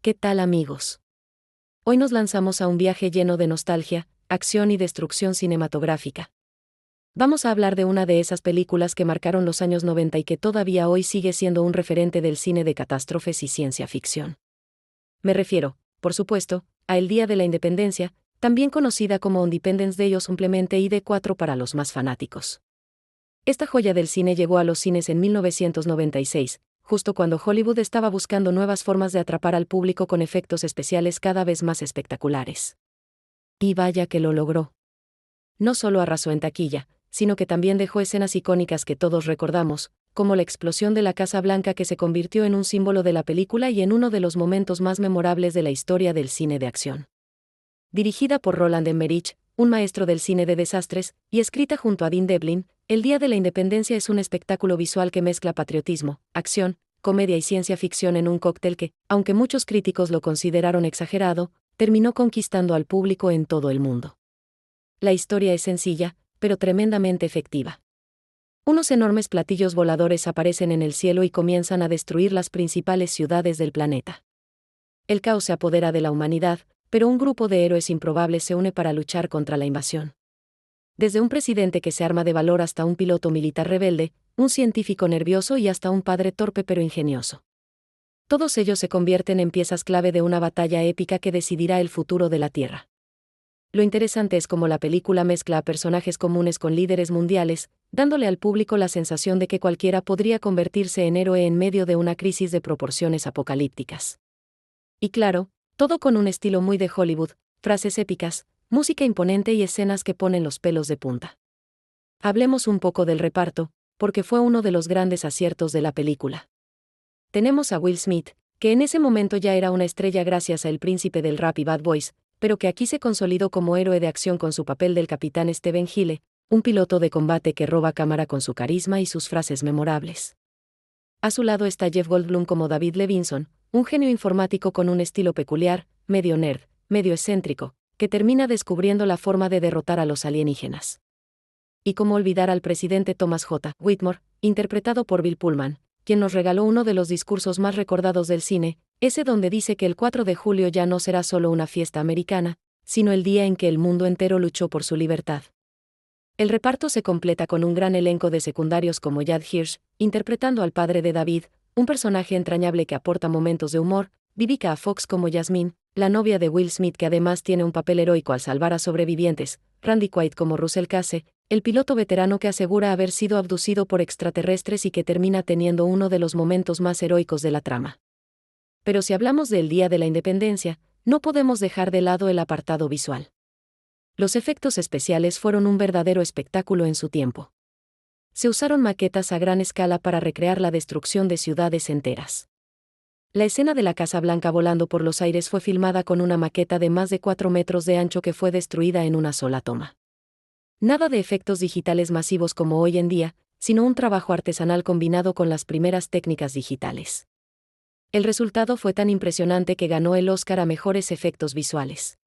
¿Qué tal, amigos? Hoy nos lanzamos a un viaje lleno de nostalgia, acción y destrucción cinematográfica. Vamos a hablar de una de esas películas que marcaron los años 90 y que todavía hoy sigue siendo un referente del cine de catástrofes y ciencia ficción. Me refiero, por supuesto, a El Día de la Independencia, también conocida como Independence Day o simplemente ID4 para los más fanáticos. Esta joya del cine llegó a los cines en 1996, justo cuando Hollywood estaba buscando nuevas formas de atrapar al público con efectos especiales cada vez más espectaculares. Y vaya que lo logró. No solo arrasó en taquilla, sino que también dejó escenas icónicas que todos recordamos, como la explosión de la Casa Blanca que se convirtió en un símbolo de la película y en uno de los momentos más memorables de la historia del cine de acción. Dirigida por Roland Emmerich, un maestro del cine de desastres, y escrita junto a Dean Devlin, El Día de la Independencia es un espectáculo visual que mezcla patriotismo, acción, comedia y ciencia ficción en un cóctel que, aunque muchos críticos lo consideraron exagerado, terminó conquistando al público en todo el mundo. La historia es sencilla, pero tremendamente efectiva. Unos enormes platillos voladores aparecen en el cielo y comienzan a destruir las principales ciudades del planeta. El caos se apodera de la humanidad, pero un grupo de héroes improbables se une para luchar contra la invasión. Desde un presidente que se arma de valor hasta un piloto militar rebelde, un científico nervioso y hasta un padre torpe pero ingenioso. Todos ellos se convierten en piezas clave de una batalla épica que decidirá el futuro de la Tierra. Lo interesante es cómo la película mezcla a personajes comunes con líderes mundiales, dándole al público la sensación de que cualquiera podría convertirse en héroe en medio de una crisis de proporciones apocalípticas. Y claro, todo con un estilo muy de Hollywood, frases épicas, música imponente y escenas que ponen los pelos de punta. Hablemos un poco del reparto, porque fue uno de los grandes aciertos de la película. Tenemos a Will Smith, que en ese momento ya era una estrella gracias a El Príncipe del Rap y Bad Boys, pero que aquí se consolidó como héroe de acción con su papel del capitán Steven Hill, un piloto de combate que roba cámara con su carisma y sus frases memorables. A su lado está Jeff Goldblum como David Levinson, un genio informático con un estilo peculiar, medio nerd, medio excéntrico, que termina descubriendo la forma de derrotar a los alienígenas. Y cómo olvidar al presidente Thomas J. Whitmore, interpretado por Bill Pullman, quien nos regaló uno de los discursos más recordados del cine, ese donde dice que el 4 de julio ya no será solo una fiesta americana, sino el día en que el mundo entero luchó por su libertad. El reparto se completa con un gran elenco de secundarios como Jad Hirsch, interpretando al padre de David, un personaje entrañable que aporta momentos de humor, Vivica Fox como Jasmine, la novia de Will Smith que además tiene un papel heroico al salvar a sobrevivientes, Randy Quaid como Russell Case, el piloto veterano que asegura haber sido abducido por extraterrestres y que termina teniendo uno de los momentos más heroicos de la trama. Pero si hablamos del Día de la Independencia, no podemos dejar de lado el apartado visual. Los efectos especiales fueron un verdadero espectáculo en su tiempo. Se usaron maquetas a gran escala para recrear la destrucción de ciudades enteras. La escena de la Casa Blanca volando por los aires fue filmada con una maqueta de más de 4 metros de ancho que fue destruida en una sola toma. Nada de efectos digitales masivos como hoy en día, sino un trabajo artesanal combinado con las primeras técnicas digitales. El resultado fue tan impresionante que ganó el Oscar a mejores efectos visuales.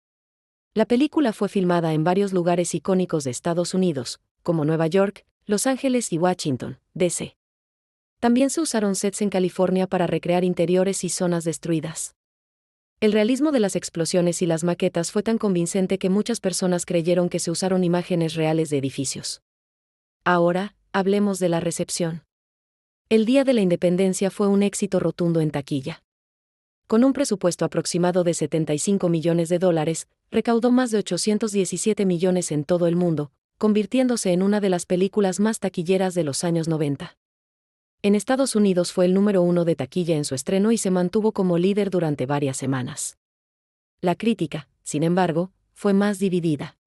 La película fue filmada en varios lugares icónicos de Estados Unidos, como Nueva York, Los Ángeles y Washington, D.C. También se usaron sets en California para recrear interiores y zonas destruidas. El realismo de las explosiones y las maquetas fue tan convincente que muchas personas creyeron que se usaron imágenes reales de edificios. Ahora, hablemos de la recepción. El Día de la Independencia fue un éxito rotundo en taquilla. Con un presupuesto aproximado de $75 millones, recaudó más de 817 millones en todo el mundo, convirtiéndose en una de las películas más taquilleras de los años 90. En Estados Unidos fue el número 1 de taquilla en su estreno y se mantuvo como líder durante varias semanas. La crítica, sin embargo, fue más dividida.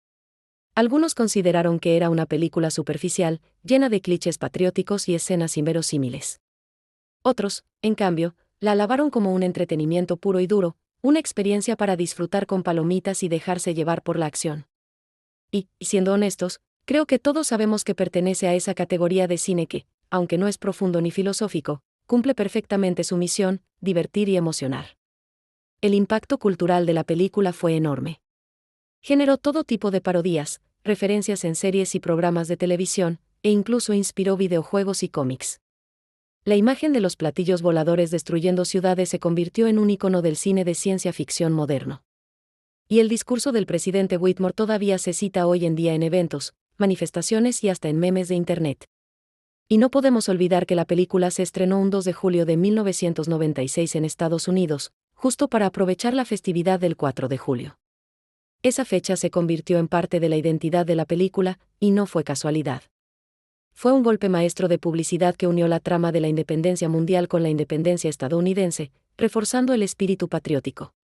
Algunos consideraron que era una película superficial, llena de clichés patrióticos y escenas inverosímiles. Otros, en cambio, la alabaron como un entretenimiento puro y duro, una experiencia para disfrutar con palomitas y dejarse llevar por la acción. Y, siendo honestos, creo que todos sabemos que pertenece a esa categoría de cine que, aunque no es profundo ni filosófico, cumple perfectamente su misión, divertir y emocionar. El impacto cultural de la película fue enorme. Generó todo tipo de parodias, referencias en series y programas de televisión, e incluso inspiró videojuegos y cómics. La imagen de los platillos voladores destruyendo ciudades se convirtió en un icono del cine de ciencia ficción moderno. Y el discurso del presidente Whitmore todavía se cita hoy en día en eventos, manifestaciones y hasta en memes de Internet. Y no podemos olvidar que la película se estrenó un 2 de julio de 1996 en Estados Unidos, justo para aprovechar la festividad del 4 de julio. Esa fecha se convirtió en parte de la identidad de la película, y no fue casualidad. Fue un golpe maestro de publicidad que unió la trama de la independencia mundial con la independencia estadounidense, reforzando el espíritu patriótico.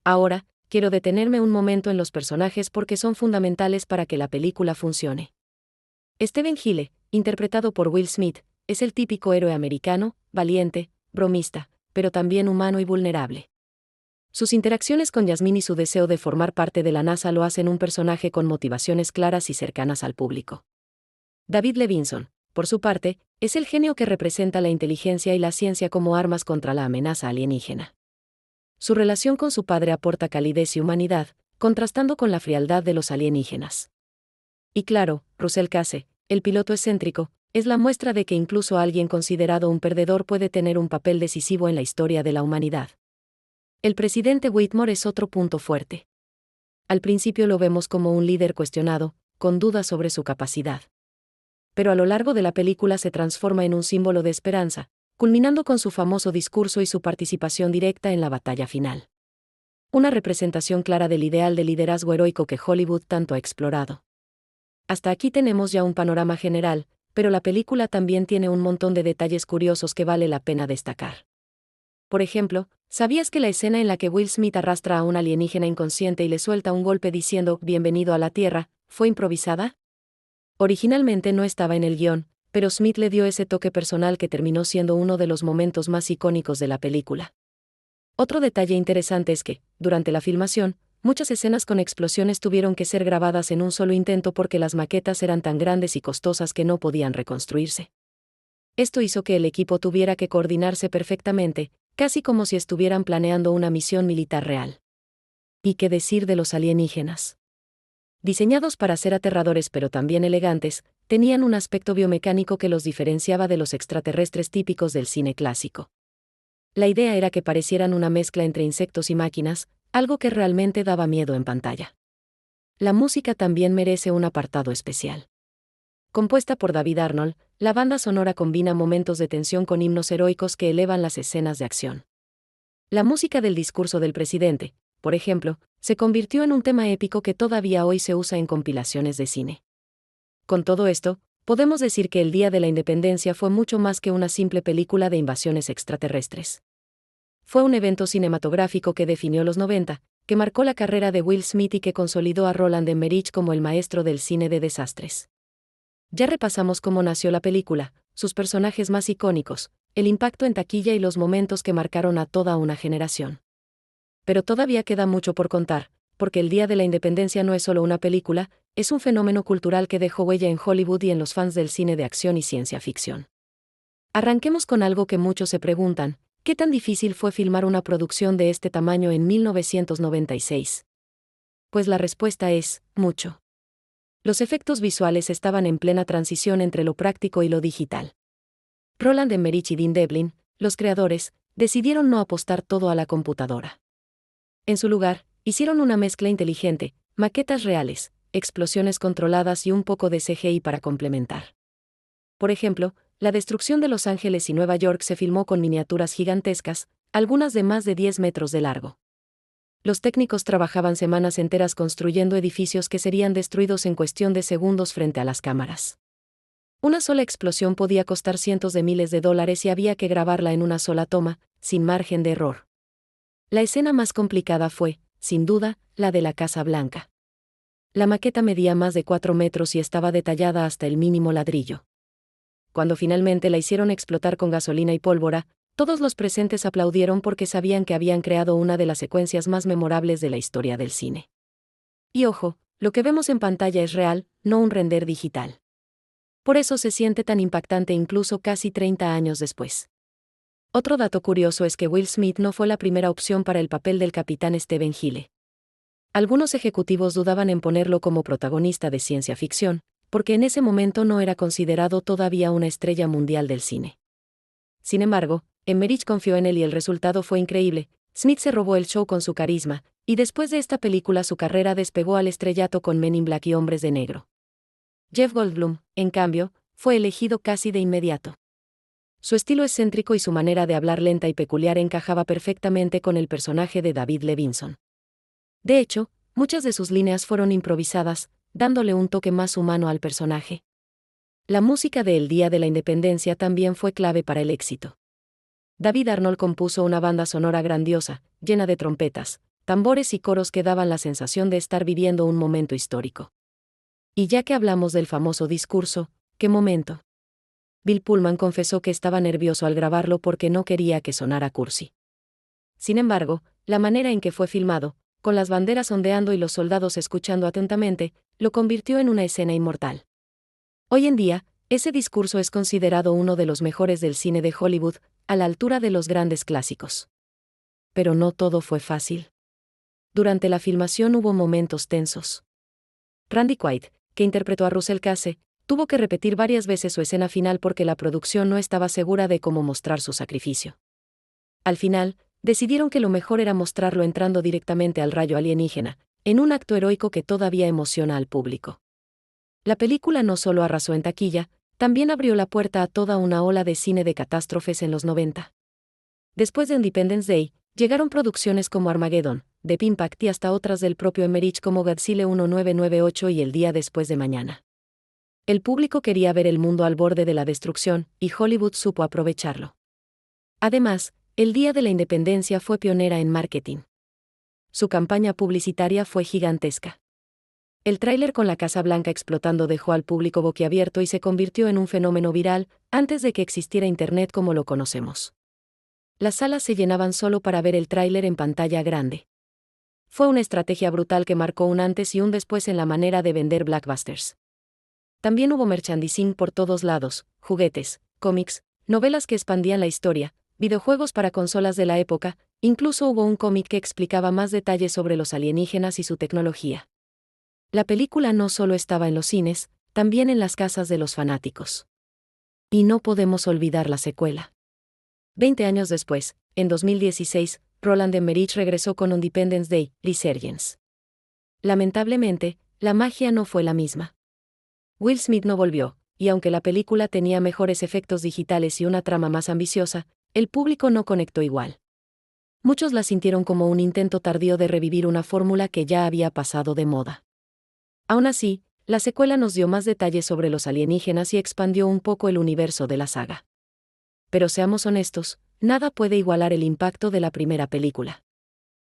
Ahora, quiero detenerme un momento en los personajes porque son fundamentales para que la película funcione. Stephen Hille, interpretado por Will Smith, es el típico héroe americano, valiente, bromista, pero también humano y vulnerable. Sus interacciones con Yasmín y su deseo de formar parte de la NASA lo hacen un personaje con motivaciones claras y cercanas al público. David Levinson, por su parte, es el genio que representa la inteligencia y la ciencia como armas contra la amenaza alienígena. Su relación con su padre aporta calidez y humanidad, contrastando con la frialdad de los alienígenas. Y claro, Russell Case, el piloto excéntrico, es la muestra de que incluso alguien considerado un perdedor puede tener un papel decisivo en la historia de la humanidad. El presidente Whitmore es otro punto fuerte. Al principio lo vemos como un líder cuestionado, con dudas sobre su capacidad. Pero a lo largo de la película se transforma en un símbolo de esperanza, culminando con su famoso discurso y su participación directa en la batalla final. Una representación clara del ideal de liderazgo heroico que Hollywood tanto ha explorado. Hasta aquí tenemos ya un panorama general, pero la película también tiene un montón de detalles curiosos que vale la pena destacar. Por ejemplo, ¿sabías que la escena en la que Will Smith arrastra a un alienígena inconsciente y le suelta un golpe diciendo «Bienvenido a la Tierra» fue improvisada? Originalmente no estaba en el guión, pero Smith le dio ese toque personal que terminó siendo uno de los momentos más icónicos de la película. Otro detalle interesante es que, durante la filmación, muchas escenas con explosiones tuvieron que ser grabadas en un solo intento porque las maquetas eran tan grandes y costosas que no podían reconstruirse. Esto hizo que el equipo tuviera que coordinarse perfectamente, casi como si estuvieran planeando una misión militar real. ¿Y qué decir de los alienígenas? Diseñados para ser aterradores pero también elegantes, tenían un aspecto biomecánico que los diferenciaba de los extraterrestres típicos del cine clásico. La idea era que parecieran una mezcla entre insectos y máquinas, algo que realmente daba miedo en pantalla. La música también merece un apartado especial. Compuesta por David Arnold, la banda sonora combina momentos de tensión con himnos heroicos que elevan las escenas de acción. La música del discurso del presidente, por ejemplo, se convirtió en un tema épico que todavía hoy se usa en compilaciones de cine. Con todo esto, podemos decir que el Día de la Independencia fue mucho más que una simple película de invasiones extraterrestres. Fue un evento cinematográfico que definió los 90, que marcó la carrera de Will Smith y que consolidó a Roland Emmerich como el maestro del cine de desastres. Ya repasamos cómo nació la película, sus personajes más icónicos, el impacto en taquilla y los momentos que marcaron a toda una generación. Pero todavía queda mucho por contar, porque el Día de la Independencia no es solo una película, es un fenómeno cultural que dejó huella en Hollywood y en los fans del cine de acción y ciencia ficción. Arranquemos con algo que muchos se preguntan: ¿qué tan difícil fue filmar una producción de este tamaño en 1996? Pues la respuesta es, mucho. Los efectos visuales estaban en plena transición entre lo práctico y lo digital. Roland Emmerich y Dean Devlin, los creadores, decidieron no apostar todo a la computadora. En su lugar, hicieron una mezcla inteligente, maquetas reales, explosiones controladas y un poco de CGI para complementar. Por ejemplo, la destrucción de Los Ángeles y Nueva York se filmó con miniaturas gigantescas, algunas de más de 10 metros de largo. Los técnicos trabajaban semanas enteras construyendo edificios que serían destruidos en cuestión de segundos frente a las cámaras. Una sola explosión podía costar cientos de miles de dólares y había que grabarla en una sola toma, sin margen de error. La escena más complicada fue, sin duda, la de la Casa Blanca. La maqueta medía más de 4 metros y estaba detallada hasta el mínimo ladrillo. Cuando finalmente la hicieron explotar con gasolina y pólvora, todos los presentes aplaudieron porque sabían que habían creado una de las secuencias más memorables de la historia del cine. Y ojo, lo que vemos en pantalla es real, no un render digital. Por eso se siente tan impactante incluso casi 30 años después. Otro dato curioso es que Will Smith no fue la primera opción para el papel del capitán Stephen Hille. Algunos ejecutivos dudaban en ponerlo como protagonista de ciencia ficción, porque en ese momento no era considerado todavía una estrella mundial del cine. Sin embargo, Emmerich confió en él y el resultado fue increíble. Smith se robó el show con su carisma, y después de esta película su carrera despegó al estrellato con Men in Black y Hombres de Negro. Jeff Goldblum, en cambio, fue elegido casi de inmediato. Su estilo excéntrico y su manera de hablar lenta y peculiar encajaba perfectamente con el personaje de David Levinson. De hecho, muchas de sus líneas fueron improvisadas, dándole un toque más humano al personaje. La música de El Día de la Independencia también fue clave para el éxito. David Arnold compuso una banda sonora grandiosa, llena de trompetas, tambores y coros que daban la sensación de estar viviendo un momento histórico. Y ya que hablamos del famoso discurso, ¿qué momento? Bill Pullman confesó que estaba nervioso al grabarlo porque no quería que sonara cursi. Sin embargo, la manera en que fue filmado, con las banderas ondeando y los soldados escuchando atentamente, lo convirtió en una escena inmortal. Hoy en día, ese discurso es considerado uno de los mejores del cine de Hollywood, a la altura de los grandes clásicos. Pero no todo fue fácil. Durante la filmación hubo momentos tensos. Randy Quaid, que interpretó a Russell Case, tuvo que repetir varias veces su escena final porque la producción no estaba segura de cómo mostrar su sacrificio. Al final, decidieron que lo mejor era mostrarlo entrando directamente al rayo alienígena, en un acto heroico que todavía emociona al público. La película no solo arrasó en taquilla, también abrió la puerta a toda una ola de cine de catástrofes en los 90. Después de Independence Day, llegaron producciones como Armageddon, Deep Impact y hasta otras del propio Emmerich como Godzilla 1998 y El Día Después de Mañana. El público quería ver el mundo al borde de la destrucción, y Hollywood supo aprovecharlo. Además, El Día de la Independencia fue pionera en marketing. Su campaña publicitaria fue gigantesca. El tráiler con la Casa Blanca explotando dejó al público boquiabierto y se convirtió en un fenómeno viral, antes de que existiera Internet como lo conocemos. Las salas se llenaban solo para ver el tráiler en pantalla grande. Fue una estrategia brutal que marcó un antes y un después en la manera de vender blockbusters. También hubo merchandising por todos lados, juguetes, cómics, novelas que expandían la historia, videojuegos para consolas de la época, incluso hubo un cómic que explicaba más detalles sobre los alienígenas y su tecnología. La película no solo estaba en los cines, también en las casas de los fanáticos. Y no podemos olvidar la secuela. 20 años después, en 2016, Roland Emmerich regresó con Independence Day, Resurgence. Lamentablemente, la magia no fue la misma. Will Smith no volvió, y aunque la película tenía mejores efectos digitales y una trama más ambiciosa, el público no conectó igual. Muchos la sintieron como un intento tardío de revivir una fórmula que ya había pasado de moda. Aún así, la secuela nos dio más detalles sobre los alienígenas y expandió un poco el universo de la saga. Pero seamos honestos, nada puede igualar el impacto de la primera película.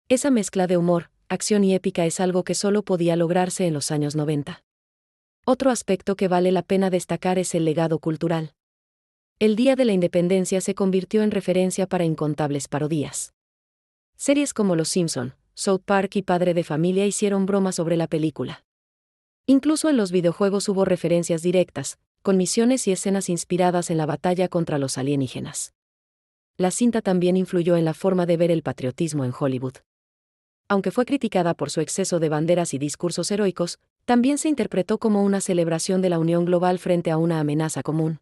Esa mezcla de humor, acción y épica es algo que solo podía lograrse en los años 90. Otro aspecto que vale la pena destacar es el legado cultural. El Día de la Independencia se convirtió en referencia para incontables parodias. Series como Los Simpson, South Park y Padre de Familia hicieron bromas sobre la película. Incluso en los videojuegos hubo referencias directas, con misiones y escenas inspiradas en la batalla contra los alienígenas. La cinta también influyó en la forma de ver el patriotismo en Hollywood. Aunque fue criticada por su exceso de banderas y discursos heroicos, también se interpretó como una celebración de la unión global frente a una amenaza común.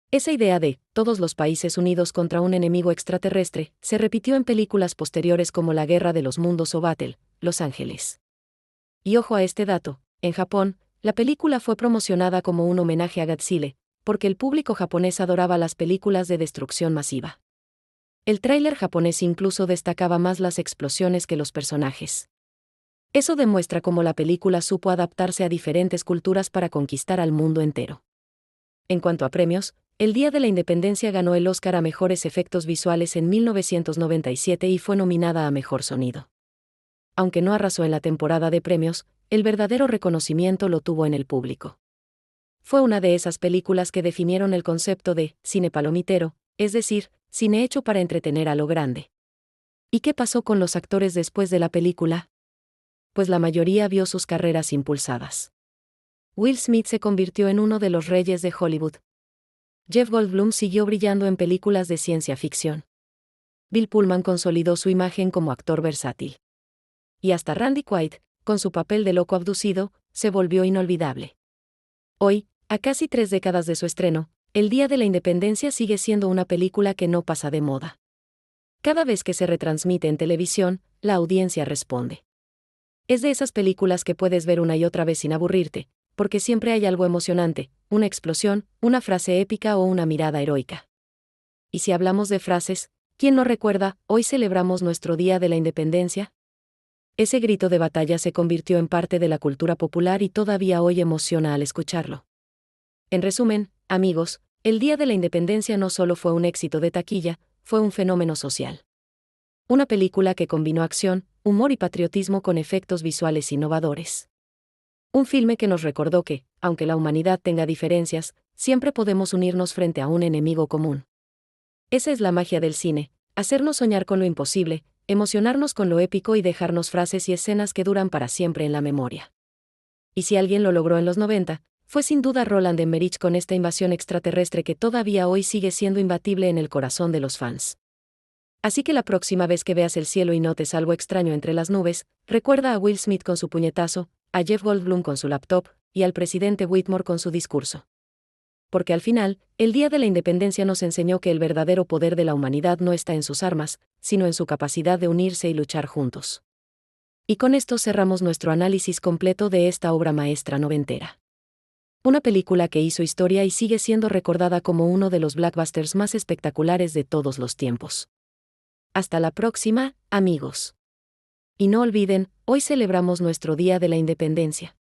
Esa idea de todos los países unidos contra un enemigo extraterrestre se repitió en películas posteriores como La Guerra de los Mundos o Battle, Los Ángeles. Y ojo a este dato, en Japón, la película fue promocionada como un homenaje a Godzilla, porque el público japonés adoraba las películas de destrucción masiva. El tráiler japonés incluso destacaba más las explosiones que los personajes. Eso demuestra cómo la película supo adaptarse a diferentes culturas para conquistar al mundo entero. En cuanto a premios, El Día de la Independencia ganó el Oscar a Mejores Efectos Visuales en 1997 y fue nominada a Mejor Sonido. Aunque no arrasó en la temporada de premios, el verdadero reconocimiento lo tuvo en el público. Fue una de esas películas que definieron el concepto de cine palomitero, es decir, cine hecho para entretener a lo grande. ¿Y qué pasó con los actores después de la película? Pues la mayoría vio sus carreras impulsadas. Will Smith se convirtió en uno de los reyes de Hollywood. Jeff Goldblum siguió brillando en películas de ciencia ficción. Bill Pullman consolidó su imagen como actor versátil. Y hasta Randy Quaid, con su papel de loco abducido, se volvió inolvidable. Hoy, a casi 3 décadas de su estreno, El Día de la Independencia sigue siendo una película que no pasa de moda. Cada vez que se retransmite en televisión, la audiencia responde. Es de esas películas que puedes ver una y otra vez sin aburrirte, porque siempre hay algo emocionante, una explosión, una frase épica o una mirada heroica. Y si hablamos de frases, ¿quién no recuerda, hoy celebramos nuestro Día de la Independencia? Ese grito de batalla se convirtió en parte de la cultura popular y todavía hoy emociona al escucharlo. En resumen, amigos, el Día de la Independencia no solo fue un éxito de taquilla, fue un fenómeno social. Una película que combinó acción, humor y patriotismo con efectos visuales innovadores. Un filme que nos recordó que, aunque la humanidad tenga diferencias, siempre podemos unirnos frente a un enemigo común. Esa es la magia del cine, hacernos soñar con lo imposible, emocionarnos con lo épico y dejarnos frases y escenas que duran para siempre en la memoria. Y si alguien lo logró en los 90, fue sin duda Roland Emmerich con esta invasión extraterrestre que todavía hoy sigue siendo imbatible en el corazón de los fans. Así que la próxima vez que veas el cielo y notes algo extraño entre las nubes, recuerda a Will Smith con su puñetazo, a Jeff Goldblum con su laptop, y al presidente Whitmore con su discurso. Porque al final, el Día de la Independencia nos enseñó que el verdadero poder de la humanidad no está en sus armas, sino en su capacidad de unirse y luchar juntos. Y con esto cerramos nuestro análisis completo de esta obra maestra noventera. Una película que hizo historia y sigue siendo recordada como uno de los blockbusters más espectaculares de todos los tiempos. Hasta la próxima, amigos. Y no olviden, hoy celebramos nuestro Día de la Independencia.